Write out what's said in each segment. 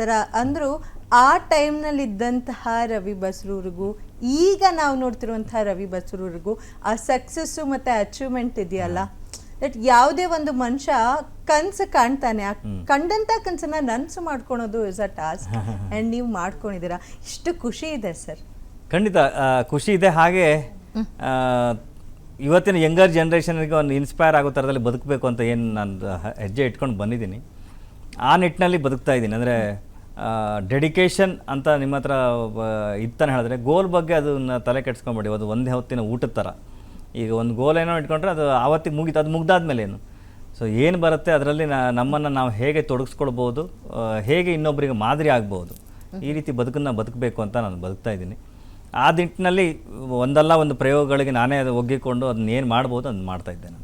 ತರ ಅಂದ್ರು ಆ ಟೈಮ್ನಲ್ಲಿ ಇದ್ದಂತಹ ರವಿ ಬಸ್ರೂರಿಗೂ ಈಗ ನಾವು ನೋಡ್ತಿರುವಂತಹ ರವಿ ಬಸ್ರೂರಿಗೂ ಆ ಸಕ್ಸಸ್ಸು ಮತ್ತೆ ಅಚೀವ್ಮೆಂಟ್ ಇದೆಯಲ್ಲ, ದಟ್ ಯಾವುದೇ ಒಂದು ಮನುಷ್ಯ ಕನಸು ಕಾಣ್ತಾನೆ, ಆ ಕಂಡಂತ ಕನಸನ್ನ ನನಸು ಮಾಡ್ಕೊಳೋದು ಇಸ್ ಅ ಟಾಸ್ಕ್ ಆ್ಯಂಡ್ ನೀವು ಮಾಡ್ಕೊಂಡಿದ್ದೀರಾ. ಇಷ್ಟು ಖುಷಿ ಇದೆ ಸರ್. ಖಂಡಿತ ಖುಷಿ ಇದೆ. ಹಾಗೆ ಇವತ್ತಿನ ಯಂಗರ್ ಜನ್ರೇಷನ್ಗೆ ಒಂದು ಇನ್ಸ್ಪೈರ್ ಆಗೋ ಥರದಲ್ಲಿ ಬದುಕಬೇಕು ಅಂತ ಏನು ನಾನು ಹೆಜ್ಜೆ ಇಟ್ಕೊಂಡು ಬಂದಿದ್ದೀನಿ, ಆ ನಿಟ್ಟಿನಲ್ಲಿ ಬದುಕ್ತಾ ಇದ್ದೀನಿ. ಅಂದರೆ ಡೆಡಿಕೇಶನ್ ಅಂತ ನಿಮ್ಮ ಹತ್ರ ಇತ್ತಂತ ಹೇಳಿದ್ರೆ ಗೋಲ್ ಬಗ್ಗೆ ಅದನ್ನು ತಲೆ ಕೆಡ್ಸ್ಕೊಂಬೇಡಿ. ಅದು ಒಂದೇ ಹೊತ್ತಿನ ಊಟದ ಥರ. ಈಗ ಒಂದು ಗೋಲ್ ಏನೋ ಇಟ್ಕೊಂಡ್ರೆ ಅದು ಆವತ್ತಿಗೆ ಮುಗೀತು, ಅದು ಮುಗ್ದಾದ್ಮೇಲೆ ಏನು. ಸೊ ಏನು ಬರುತ್ತೆ ಅದರಲ್ಲಿ ನಮ್ಮನ್ನು ನಾವು ಹೇಗೆ ತೊಡಗಿಸ್ಕೊಳ್ಬೋದು, ಹೇಗೆ ಇನ್ನೊಬ್ಬರಿಗೆ ಮಾದರಿ ಆಗ್ಬೋದು, ಈ ರೀತಿ ಬದುಕನ್ನು ಬದುಕಬೇಕು ಅಂತ ನಾನು ಬದುಕ್ತಾ ಇದ್ದೀನಿ. ಆ ನಿಟ್ಟಿನಲ್ಲಿ ಒಂದಲ್ಲ ಒಂದು ಪ್ರಯೋಗಗಳಿಗೆ ನಾನೇ ಅದು ಒಗ್ಗಿಕೊಂಡು ಅದನ್ನ ಏನು ಮಾಡ್ಬೋದು ಅದನ್ನ ಮಾಡ್ತಾ ಇದ್ದೆ ನಾನು.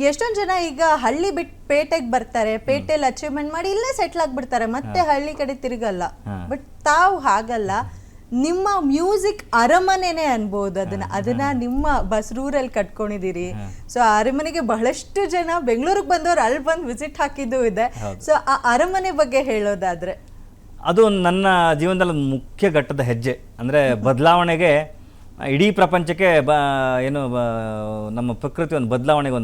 ಎಷ್ಟೊಂದು ಜನ ಈಗ ಹಳ್ಳಿ ಬಿಟ್ಟು ಪೇಟೆಗೆ ಬರ್ತಾರೆ, ಪೇಟೆಯಲ್ಲಿ ಅಚೀವ್ಮೆಂಟ್ ಮಾಡಿ ಇಲ್ಲೇ ಸೆಟ್ಲ್ ಆಗಿಬಿಡ್ತಾರೆ, ಮತ್ತೆ ಹಳ್ಳಿ ಕಡೆ ತಿರುಗಲ್ಲ. ಬಟ್ ತಾವು ಹಾಗಲ್ಲ, ನಿಮ್ಮ ಮ್ಯೂಸಿಕ್ ಅರಮನೆನೇ ಅನ್ಬೋದು ಅದನ್ನ ನಿಮ್ಮ ಬಸ್ರೂರಲ್ಲಿ ಕಟ್ಕೊಂಡಿದ್ದೀರಿ. ಸೊ ಆ ಅರಮನೆಗೆ ಬಹಳಷ್ಟು ಜನ ಬೆಂಗಳೂರಿಗೆ ಬಂದವರು ಅಲ್ಲಿ ಬಂದು ವಿಸಿಟ್ ಹಾಕಿದ್ದು ಇದೆ. ಸೊ ಆ ಅರಮನೆ ಬಗ್ಗೆ ಹೇಳೋದಾದ್ರೆ ಅದು ನನ್ನ ಜೀವನದಲ್ಲಿ ಮುಖ್ಯ ಘಟ್ಟದ ಹೆಜ್ಜೆ. ಅಂದರೆ ಬದಲಾವಣೆಗೆ, ಇಡೀ ಪ್ರಪಂಚಕ್ಕೆ ನಮ್ಮ ಪ್ರಕೃತಿ ಒಂದು ಬದಲಾವಣೆಗೆ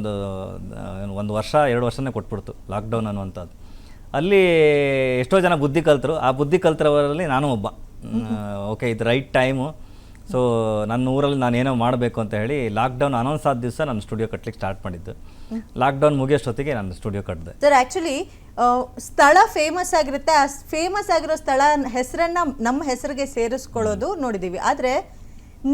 ಒಂದು ವರ್ಷ 2 ವರ್ಷನೇ ಕೊಟ್ಬಿಡ್ತು ಲಾಕ್ಡೌನ್ ಅನ್ನುವಂಥದ್ದು. ಅಲ್ಲಿ ಎಷ್ಟೋ ಜನ ಬುದ್ಧಿ ಕಲ್ತರು. ಆ ಬುದ್ಧಿ ಕಲ್ತರವರಲ್ಲಿ ನಾನು ಒಬ್ಬ. ಓಕೆ, ಇದು ರೈಟ್ ಟೈಮು. ಸೊ ನನ್ನ ಊರಲ್ಲಿ ನಾನು ಏನೋ ಮಾಡಬೇಕು ಅಂತ ಹೇಳಿ ಲಾಕ್ಡೌನ್ ಅನೌನ್ಸ್ ಆದ ದಿವಸ ನಾನು ಸ್ಟುಡಿಯೋ ಕಟ್ಟಲಿಕ್ಕೆ ಸ್ಟಾರ್ಟ್ ಮಾಡಿದ್ದು. ಲಾಕ್ಡೌನ್ ಮುಗಿಯೋಷ್ಟೊತ್ತಿಗೆ ನಾನು ಸ್ಟುಡಿಯೋ ಕಟ್ಟಿದೆ. ಸರ್ ಆ್ಯಕ್ಚುಲಿ ಸ್ಥಳ ಫೇಮಸ್ ಆಗಿರುತ್ತೆ, ಆ ಫೇಮಸ್ ಆಗಿರೋ ಸ್ಥಳ ಹೆಸರನ್ನ ನಮ್ಮ ಹೆಸರಿಗೆ ಸೇರಿಸ್ಕೊಳ್ಳೋದು ನೋಡಿದ್ದೀವಿ. ಆದರೆ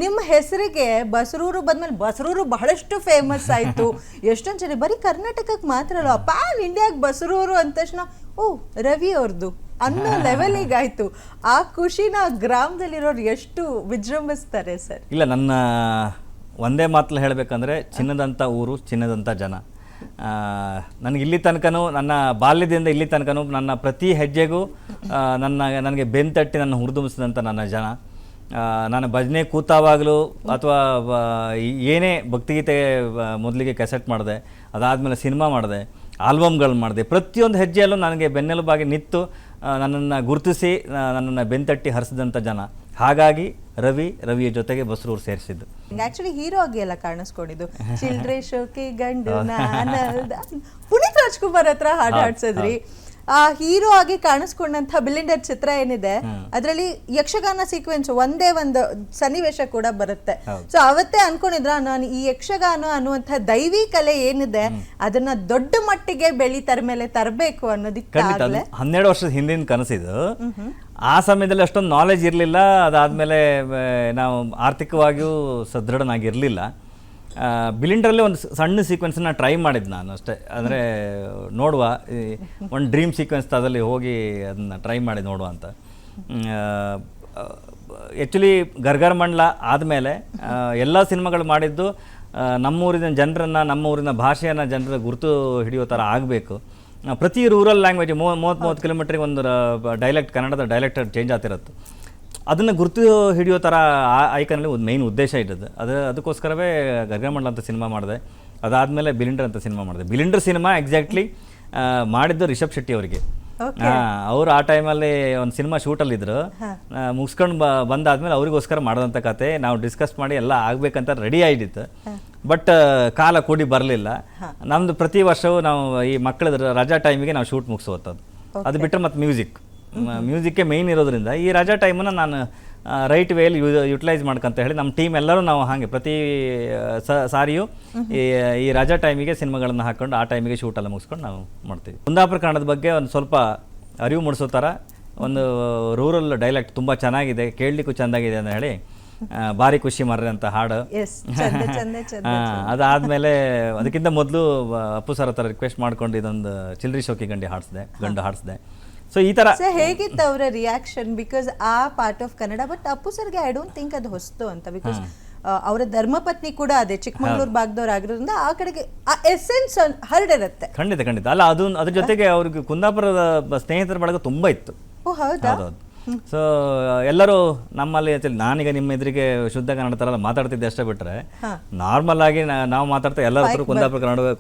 ನಿಮ್ಮ ಹೆಸರಿಗೆ ಬಸ್ರೂರು ಬಂದ್ಮೇಲೆ ಬಸ್ರೂರು ಬಹಳಷ್ಟು ಫೇಮಸ್ ಆಯಿತು. ಎಷ್ಟೊಂದು ಜನ ಬರೀ ಕರ್ನಾಟಕಕ್ಕೆ ಮಾತ್ರ ಅಲ್ಲ, ಪ್ಯಾನ್ ಇಂಡಿಯಾಗೆ ಬಸ್ರೂರು ಅಂದ ತಕ್ಷಣ ಓ ರವಿ ಅವ್ರದ್ದು ಅನ್ನೋ ಲೆವೆಲಿಗಾಯ್ತು. ಆ ಖುಷಿನ ಗ್ರಾಮದಲ್ಲಿರೋರು ಎಷ್ಟು ವಿಜೃಂಭಿಸ್ತಾರೆ ಸರ್. ಇಲ್ಲ, ನನ್ನ ಒಂದೇ ಮಾತಲ್ಲಿ ಹೇಳಬೇಕಂದ್ರೆ ಚಿನ್ನದಂಥ ಊರು, ಚಿನ್ನದಂಥ ಜನ. ನನಗೆ ಇಲ್ಲಿ ತನಕನೂ, ನನ್ನ ಬಾಲ್ಯದಿಂದ ಇಲ್ಲಿ ತನಕನೂ ನನ್ನ ಪ್ರತಿ ಹೆಜ್ಜೆಗೂ ನನಗೆ ಬೆಂತಟ್ಟಿ ನನ್ನ ಹುರಿದುಂಬಿಸಿದಂಥ ನನ್ನ ಜನ. ನಾನು ಭಜನೆ ಕೂತಾವಾಗಲೂ ಅಥವಾ ಏನೇ ಭಕ್ತಿಗೀತೆ ಮೊದಲಿಗೆ ಕೆಸೆಟ್ ಮಾಡಿದೆ, ಅದಾದಮೇಲೆ ಸಿನಿಮಾ ಮಾಡಿದೆ, ಆಲ್ಬಮ್ಗಳು ಮಾಡಿದೆ. ಪ್ರತಿಯೊಂದು ಹೆಜ್ಜೆಯಲ್ಲೂ ನನಗೆ ಬೆನ್ನೆಲುಬಾಗಿ ನಿಂತು ನನ್ನನ್ನು ಗುರುತಿಸಿ ನನ್ನನ್ನು ಬೆಂತಟ್ಟಿ ಹರಿಸಿದಂಥ ಜನ. ಹಾಗಾಗಿ ರವಿಯ ಜೊತೆಗೆ ಬಸ್ರೂರು ಸೇರಿಸಿದ್ದು. ಆಕ್ಚುಲಿ ಹೀರೋ ಆಗಿ ಎಲ್ಲ ಕಾಣಿಸ್ಕೊಂಡಿದ್ದು ಚಿಲ್ಡ್ರೆ ಶೋಕೆ ಗಂಡು ನಾನಲ್ದ ಪುನೀತ್ ರಾಜ್ಕುಮಾರ್ ಹತ್ರ ಹಾಡು ಹಾಡ್ಸಿದ್ರಿ. ಆ ಹೀರೋ ಆಗಿ ಕಾಣಿಸ್ಕೊಂಡಂತ ಬಿಲಿಂಡರ್ ಚಿತ್ರ ಏನಿದೆ ಅದರಲ್ಲಿ ಯಕ್ಷಗಾನ ಸೀಕ್ವೆನ್ಸ್ ಒಂದೇ ಒಂದು ಸನ್ನಿವೇಶ ಕೂಡ ಬರುತ್ತೆ. ಸೊ ಅವತ್ತೇ ಅನ್ಕೊಂಡಿದ್ರ ನಾನು ಈ ಯಕ್ಷಗಾನ ಅನ್ನುವಂಥ ದೈವಿ ಕಲೆ ಏನಿದೆ ಅದನ್ನ ದೊಡ್ಡ ಮಟ್ಟಿಗೆ ಬೆಳಿತರ ಮೇಲೆ ತರಬೇಕು ಅನ್ನೋದಕ್ಕೆ 12 ವರ್ಷದ ಹಿಂದಿನ ಕನಸಿದು. ಆ ಸಮಯದಲ್ಲಿ ಅಷ್ಟೊಂದು ನಾಲೆಜ್ ಇರಲಿಲ್ಲ. ಅದಾದಮೇಲೆ ನಾವು ಆರ್ಥಿಕವಾಗಿಯೂ ಸದೃಢನಾಗಿರಲಿಲ್ಲ. ಬಿಲಿಂಡ್ರಲ್ಲಿ ಒಂದು ಸಣ್ಣ ಸೀಕ್ವೆನ್ಸನ್ನ ಟ್ರೈ ಮಾಡಿದ್ದು ನಾನು ಅಷ್ಟೇ. ಅಂದರೆ ನೋಡುವ, ಒಂದು ಡ್ರೀಮ್ ಸೀಕ್ವೆನ್ಸ್ ಅದಲ್ಲಿ ಹೋಗಿ ಅದನ್ನು ಟ್ರೈ ಮಾಡಿ ನೋಡುವ ಅಂತ. ಆ್ಯಕ್ಚುಲಿ ಗರ್ಗರ್ ಮಂಡಲ ಆದಮೇಲೆ ಎಲ್ಲ ಸಿನಿಮಾಗಳು ಮಾಡಿದ್ದು ನಮ್ಮೂರಿನ ಜನರನ್ನು, ನಮ್ಮೂರಿನ ಭಾಷೆಯನ್ನು ಜನರ ಗುರುತು ಹಿಡಿಯೋ ಥರ ಆಗಬೇಕು. ಪ್ರತಿ ರೂರಲ್ ಲ್ಯಾಂಗ್ವೇಜ್ 30 ಕಿಲೋಮೀಟ್ರಿಗೆ ಒಂದು ಡೈಲೆಕ್ಟ್, ಕನ್ನಡದ ಡೈಲೆಕ್ಟ್ ಚೇಂಜ್ ಆಗ್ತಿರತ್ತೆ. ಅದನ್ನು ಗುರುತು ಹಿಡಿಯೋ ಥರ ಐಕನಲ್ಲಿ ಒಂದು ಮೇಯ್ನ್ ಉದ್ದೇಶ ಇಟ್ಟದ್ದು. ಅದಕ್ಕೋಸ್ಕರವೇ ಗರ್ಗಮಂಡಲ ಅಂತ ಸಿನಿಮಾ ಮಾಡಿದೆ. ಅದಾದಮೇಲೆ ಬಿಲಿಂಡರ್ ಅಂತ ಸಿನಿಮಾ ಮಾಡಿದೆ. ಬಿಲಿಂಡರ್ ಸಿನಿಮಾ ಎಕ್ಸಾಕ್ಟ್ಲಿ ಮಾಡಿದ್ದು ರಿಷಬ್ ಶೆಟ್ಟಿ ಅವರಿಗೆ. ಅವರು ಆ ಟೈಮಲ್ಲಿ ಒಂದು ಸಿನಿಮಾ ಶೂಟಲ್ಲಿದ್ದರು. ಮುಗಿಸ್ಕೊಂಡು ಬಂದಾದ್ಮೇಲೆ ಅವರಿಗೋಸ್ಕರ ಮಾಡೋದಂಥ ಕತೆ ನಾವು ಡಿಸ್ಕಸ್ ಮಾಡಿ ಎಲ್ಲ ಆಗಬೇಕಂತ ರೆಡಿ ಆಗಿತ್ತು. ಬಟ್ ಕಾಲ ಕೂಡಿ ಬರಲಿಲ್ಲ. ನಮ್ಮದು ಪ್ರತಿ ವರ್ಷವೂ ನಾವು ಈ ಮಕ್ಕಳ ರಜಾ ಟೈಮಿಗೆ ನಾವು ಶೂಟ್ ಮುಗಿಸೋದು. ಅದು ಬಿಟ್ಟರೆ ಮತ್ತು ಮ್ಯೂಸಿಕ್ಕೇ ಮೇಯ್ನ್ ಇರೋದ್ರಿಂದ ಈ ರಜಾ ಟೈಮನ್ನು ನಾನು ರೈಟ್ ವೇಯಲ್ಲಿ ಯುಟಿಲೈಸ್ ಮಾಡ್ಕೊಂತ ಹೇಳಿ ನಮ್ಮ ಟೀಮ್ ಎಲ್ಲರೂ ನಾವು ಹಾಗೆ ಪ್ರತಿ ಸಾರಿಯೂ ಈ ರಜಾ ಟೈಮಿಗೆ ಸಿನಿಮಾಗಳನ್ನು ಹಾಕ್ಕೊಂಡು ಆ ಟೈಮಿಗೆ ಶೂಟೆಲ್ಲ ಮುಗಿಸ್ಕೊಂಡು ನಾವು ಮಾಡ್ತೀವಿ. ಕುಂದಾಪುರ ಕನ್ನಡದ ಬಗ್ಗೆ ಒಂದು ಸ್ವಲ್ಪ ಅರಿವು ಮೂಡಿಸೋ ಥರ ಒಂದು ರೂರಲ್ ಡೈಲೆಕ್ಟ್ ತುಂಬ ಚೆನ್ನಾಗಿದೆ, ಕೇಳಲಿಕ್ಕೂ ಚೆಂದಾಗಿದೆ ಅಂತ ಹೇಳಿ ಭಾರಿ ಖುಷಿ ಮರ್ರೆ ಅಂತ ಹಾಡು. ಅದಾದಮೇಲೆ ಅದಕ್ಕಿಂತ ಮೊದಲು ಅಪ್ಪು ಸರ್ ಹತ್ರ ರಿಕ್ವೆಸ್ಟ್ ಮಾಡ್ಕೊಂಡು ಇದೊಂದು ಚಿಲ್ಡ್ರಿ ಶೋಕಿ ಗಂಡು ಹಾಡಿಸಿದೆ. ಸೊ ಈ ಥರ ಹೇಗಿತ್ತು ಅವರ ರಿಯಾಕ್ಷನ್? ಬಿಕಾಸ್ ಆ part of Kannada, but Appu ಸರ್ಗೆ ಐ ಡೋಂಟ್ ಥಿಂಕ್ ಅದು ಹೊಸ್ತು ಅಂತ. ಬಿಕಾಸ್ ಅವರ ಧರ್ಮಪತ್ನಿ ಕೂಡ ಅದೇ ಚಿಕ್ಕಮಗಳೂರು ಭಾಗದವ್ರು ಆಗಿರೋದ್ರಿಂದ ಆ ಕಡೆಗೆ ಆ ಎಸೆನ್ಸ್ ಹರಡಿರುತ್ತೆ. ಖಂಡಿತ ಅಲ್ಲ, ಅದ್ರ ಜೊತೆಗೆ ಅವ್ರಿಗೆ ಕುಂದಾಪುರದ ಸ್ನೇಹಿತರ ಬಳಗ ತುಂಬ ಇತ್ತು. ಓ ಹೌದಾ? ಸೊ ಎಲ್ಲರೂ ನಮ್ಮಲ್ಲಿ ನಾನೀಗ ನಿಮ್ಮ ಎದುರಿಗೆ ಶುದ್ಧ ಕನ್ನಡ ಥರ ಮಾತಾಡ್ತಿದ್ದೆ ಅಷ್ಟೇ ಬಿಟ್ಟರೆ ನಾರ್ಮಲ್ ಆಗಿ ನಾವು ಮಾತಾಡ್ತಾ ಎಲ್ಲರ ಹತ್ರ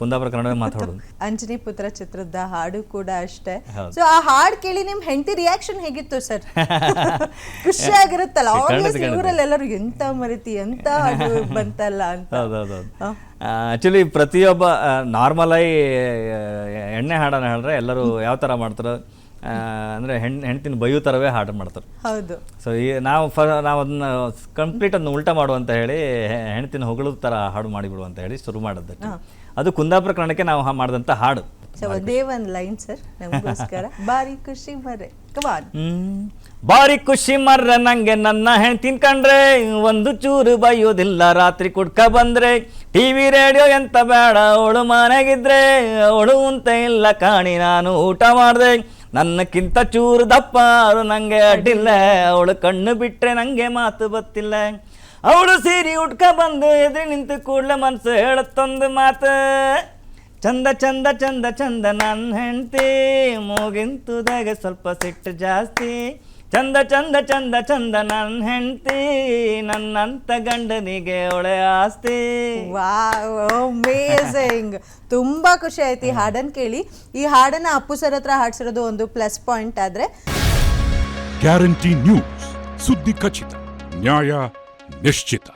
ಕುಂದಾಪುರ ಕನ್ನಡವೇ ಮಾತಾಡೋದು. ಅಂಜನಿ ಪುತ್ರ ಚಿತ್ರದ ಹಾಡು ಕೂಡ ಅಷ್ಟೇ. ಸೊ ಆ ಹಾಡು ಕೇಳಿ ನಿಮ್ ಹೆಂಡತಿ ರಿಯಾಕ್ಷನ್ ಹೇಗಿತ್ತು ಸರ್? ಖುಷಿ ಆಗಿರುತ್ತಲ್ಲ, ಇವರಲ್ಲಿ ಎಲ್ಲರೂ ಎಂತ ಮರಿತಿ ಎಂತ ಹಾಡು ಬಂತಲ್ಲ ಅಂತ. ಆ್ಯಕ್ಚುಲಿ ಪ್ರತಿಯೊಬ್ಬ ನಾರ್ಮಲ್ ಆಗಿ ಎಣ್ಣೆ ಹಾಡನ್ನು ಹೇಳಿದ್ರೆ ಎಲ್ಲರೂ ಯಾವ ಥರ ಮಾಡ್ತಾರೆ ಅಂದರೆ ಹೆಣ್ತಿನ ಬೈಯೋ ಥರವೇ ಹಾಡು ಮಾಡ್ತಾರೆ. ಹೌದು. ಸೊ ಈ ನಾವು ಅದನ್ನ ಕಂಪ್ಲೀಟ್ ಅದನ್ನ ಉಲ್ಟಾ ಮಾಡು ಅಂತ ಹೇಳಿ ಹೆಣ್ತಿನ ಹೊಗಳದ ಥರ ಹಾಡು ಮಾಡಿಬಿಡು ಅಂತ ಹೇಳಿ ಶುರು ಮಾಡಿದ್ದೆ. ಅದು ಕುಂದಾಪುರ ಕನ್ನಡಕ್ಕೆ ನಾವು ಮಾಡಿದಂಥ ಹಾಡು. ಸೊ ಅದೇ ಒಂದು ಲೈನ್ ಸರ್ ನಮಗೋಸ್ಕರ. ಬಾರಿ ಖುಷಿ ಮರ್ರೆ, ಕಮಾನ್. ಬಾರಿ ಖುಷಿ ಮರ್ರೆ ನಂಗೆ ನನ್ನ ಹೆಣ್ತಿನ ಕಂಡ್ರೆ, ಒಂದು ಚೂರು ಬೈಯೋದಿಲ್ಲ ರಾತ್ರಿ ಕುಡ್ಕ ಬಂದ್ರೆ, ಟಿವಿ ರೇಡಿಯೋ ಎಂತ ಬೇಡ ಅವಳು ಮನೆಗಿದ್ರೆ, ಅವಳು ಅಂತ ಇಲ್ಲ ಕಾಣಿ ನಾನು ಊಟ ಮಾಡಿದೆ, ನನ್ನಕ್ಕಿಂತ ಚೂರು ದಪ್ಪ ಅವರು ನಂಗೆ ಅಡ್ಡಿಲ್ಲ, ಅವಳು ಕಣ್ಣು ಬಿಟ್ರೆ ನಂಗೆ ಮಾತು ಬತ್ತಿಲ್ಲ, ಅವಳು ಸೀರೆ ಉಟ್ಕ ಬಂದು ಎದುರು ನಿಂತು ಕೂಡ್ಲೆ ಮನ್ಸು ಹೇಳತ್ತೊಂದು ಮಾತು, ಚಂದ ಚಂದ ಚಂದ ಚಂದ ನನ್ನ ಹೆಂಡ್ತಿ, ಮೂಗಿಂತುದಾಗ ಸ್ವಲ್ಪ ಸಿಟ್ಟು ಜಾಸ್ತಿ, ಚಂದ ಚಂದ ಚಂದ ಚಂದ ನನ್ನ ಹೆಂಡ್ತಿ, ನನ್ನಂತ ಗಂಡನಿಗೆ ಒಳ್ಳೆ ಆಸ್ತಿ. Wow, amazing. ತುಂಬಾ ಖುಷಿ ಆಯ್ತು ಈ ಹಾಡನ್ನು ಕೇಳಿ. ಈ ಹಾಡನ್ನ ಅಪ್ಪು ಸರ್ ಹತ್ರ ಹಾಡ್ಸಿರೋದು ಒಂದು ಪ್ಲಸ್ ಪಾಯಿಂಟ್. ಆದ್ರೆ ಗ್ಯಾರಂಟಿ ನ್ಯೂಸ್, ಸುದ್ದಿ ಖಚಿತ, ನ್ಯಾಯ ನಿಶ್ಚಿತ.